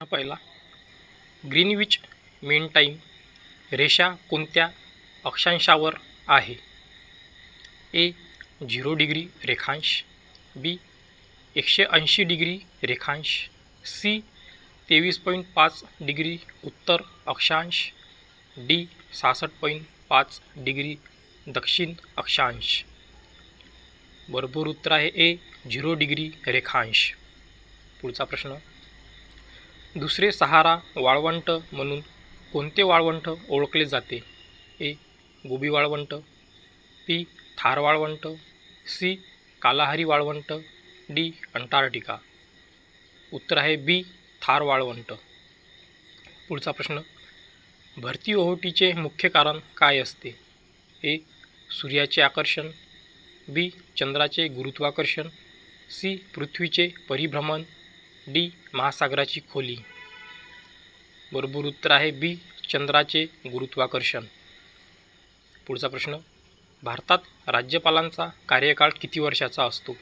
पहिला, ग्रीनविच मीन टाईम रेषा कोणत्या अक्षांशावर आहे? ए 0 डिग्री रेखांश, बी 180 डिग्री रेखांश, सी 23.5 डिग्री उत्तर अक्षांश, डी 66.5 डिग्री दक्षिण अक्षांश. बरोबर उत्तर आहे ए 0 डिग्री रेखांश. पुढचा प्रश्न, दुसरे सहारा वाळवंट म्हणून कोणते वाळवंट ओळखले जाते? ए गोबी वाळवंट, बी थार वाळवंट, सी कालाहारी वाळवंट, डी अंटार्क्टिका. उत्तर आहे बी थार वाळवंट. पुढचा प्रश्न, भरती ओहोटीचे मुख्य कारण काय असते? ए सूर्याचे आकर्षण, बी चंद्राचे गुरुत्वाकर्षण, सी पृथ्वीचे परिभ्रमण, डी महासागराची खोली. बरोबर उत्तर आहे बी चंद्राचे गुरुत्वाकर्षण. पुढचा प्रश्न, भारतात राज्यपालांचा कार्यकाळ किती वर्षाचा असतो?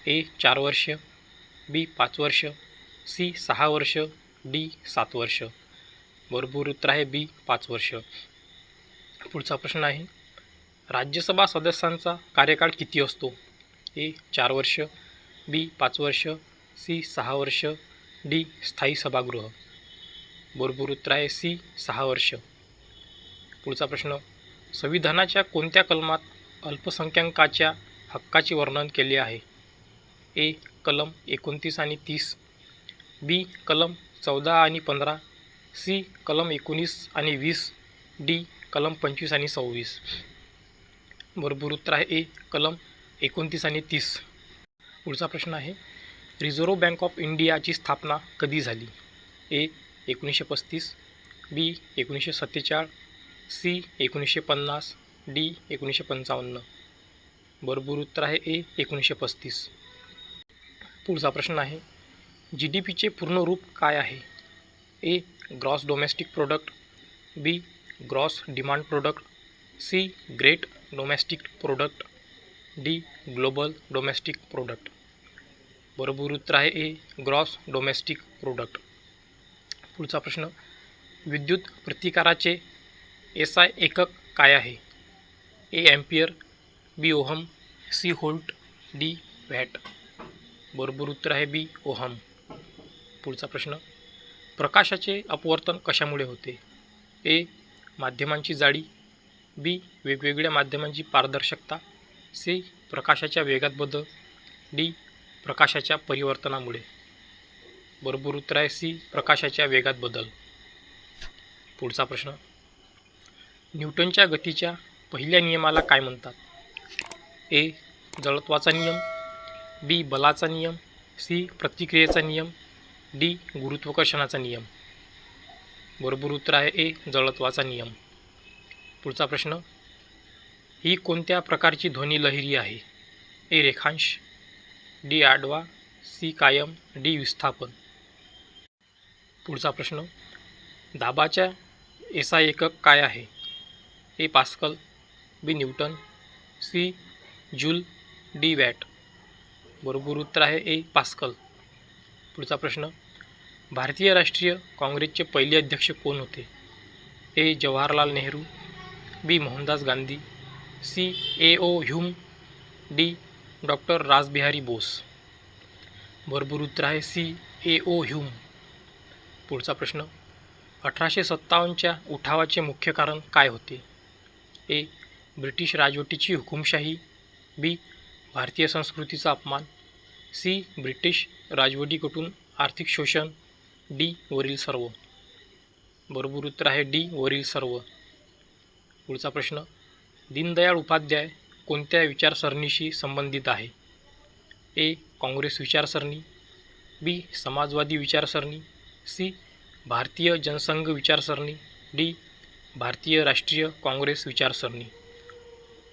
ए 4 वर्ष, बी 5 वर्ष, सी 6 वर्ष, डी 7 वर्ष. बरोबर उत्तर आहे बी 5 वर्ष. पुढचा प्रश्न आहे, राज्यसभा सदस्यांचा कार्यकाळ किती असतो? ए 4 वर्ष, बी 5 वर्ष, सी 6 वर्ष, डी स्थायी सभागृह. बरोबर उत्तर आहे सी 6 वर्ष. पुढचा प्रश्न, संविधानाच्या कोणत्या कलमात अल्पसंख्याकाच्या हक्काचे वर्णन केले आहे? ए कलम 29 आणि 30, बी कलम 14 आणि 15, सी कलम 19 आणि 20, डी कलम 25 आणि 26. बरोबर उत्तर आहे ए कलम 29 आणि 30. पुढचा प्रश्न आहे, रिझर्व्ह बँक ऑफ इंडियाची स्थापना कधी झाली? ए 1935, बी 1947, सी 1950, डी 1955. बरोबर उत्तर आहे ए 1935. पुढचा प्रश्न आहे, GDPचे पूर्ण रूप काय आहे? A gross domestic product, B gross demand product, C great domestic product, D global domestic product. बरोबर उत्तर आहे ए ग्रॉस डोमेस्टिक प्रोडक्ट. पुढचा प्रश्न, विद्युत प्रतिकाराचे SI एकक काय आहे? A ampere, B ohm, C volt, D watt. बरोबर उत्तर आहे बी ओहम. पुढचा प्रश्न, प्रकाशाचे अपवर्तन कशामुळे होते? ए माध्यमांची जाडी, बी वेगवेगळ्या माध्यमांची पारदर्शकता, सी प्रकाशाच्या वेगात बदल, डी प्रकाशाच्या परिवर्तनामुळे. बरोबर उत्तर आहे सी प्रकाशाच्या वेगात बदल. पुढचा प्रश्न, न्यूटनच्या गतीच्या पहिल्या नियमाला काय म्हणतात? ए जडत्वाचा नियम, बी बलाचा नियम, सी प्रतिक्रियेचा नियम, डी गुरुत्वाकर्षणाचा नियम. बरोबर उत्तर आहे ए जडत्वाचा नियम. पुढचा प्रश्न, ही कोणत्या प्रकारची ध्वनी लहरी आहे? ए रेखांश, डी आडवा, सी कायम, डी विस्थापन. पुढचा प्रश्न, दाबाच्या SI एकक काय आहे? A pascal, B newton, C joule, D watt. बरोबर उत्तर आहे ए पास्कल. पुढचा प्रश्न, भारतीय राष्ट्रीय काँग्रेसचे पहिले अध्यक्ष कोण होते? A Jawaharlal Nehru, B Mohandas Gandhi, C AO Hume, D doctor Rashbehari Bose. बरोबर उत्तर आहे सी AO ह्यूम. पुढचा प्रश्न, 1857च्या उठावाचे मुख्य कारण काय होते? ए ब्रिटिश राजवटीची हुकुमशाही, बी भारतीय संस्कृतीचा अपमान, सी ब्रिटिश राजवटीकडून आर्थिक शोषण, डी वरील सर्व. बरोबर उत्तर आहे डी वरील सर्व. पुढचा प्रश्न, दीनदयाळ उपाध्याय कोणत्या विचारसरणीशी संबंधित आहे? ए काँग्रेस विचारसरणी, बी समाजवादी विचारसरणी, सी भारतीय जनसंघ विचारसरणी, डी भारतीय राष्ट्रीय काँग्रेस विचारसरणी.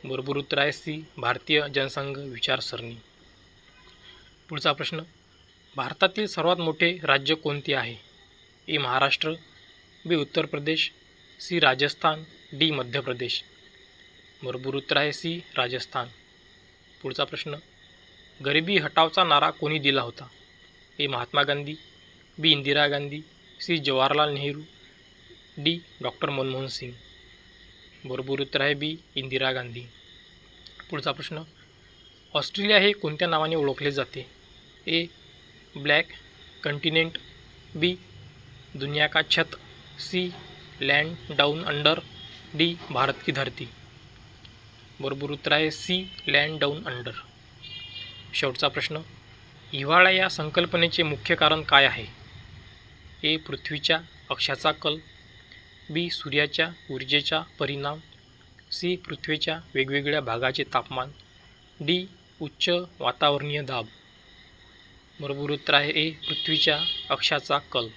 बरोबर उत्तर आहे सी भारतीय जनसंघ विचारसरणी. पुढचा प्रश्न, भारतातील सर्वात मोठे राज्य कोणते आहे? ए महाराष्ट्र, बी उत्तर प्रदेश, सी राजस्थान, डी मध्य प्रदेश. बरोबर उत्तर आहे सी राजस्थान. पुढचा प्रश्न, गरिबी हटावचा नारा कोणी दिला होता? A Mahatma Gandhi, B Indira Gandhi, C Jawaharlal Nehru, D doctor Manmohan Singh. बरोबर उत्तर आहे बी इंदिरा गांधी. पुढचा प्रश्न, ऑस्ट्रेलिया हे कोणत्या नावाने ओळखले जाते? ए ब्लॅक कंटिनेंट, बी दुनिया का छत, C land down under, D Bharat की धरती. बरोबर उत्तर आहे सी लँड डाउन अंडर. शेवटचा प्रश्न, हिवाळा या संकल्पनेचे मुख्य कारण काय आहे? ए पृथ्वीच्या अक्षाचा कल, बी सूर्याच्या ऊर्जेचा परिणाम, सी पृथ्वीच्या वेगवेगळ्या भागाचे तापमान, डी उच्च वातावरणीय दाब. बरोबर उत्तर आहे ए पृथ्वीच्या अक्षाचा कल.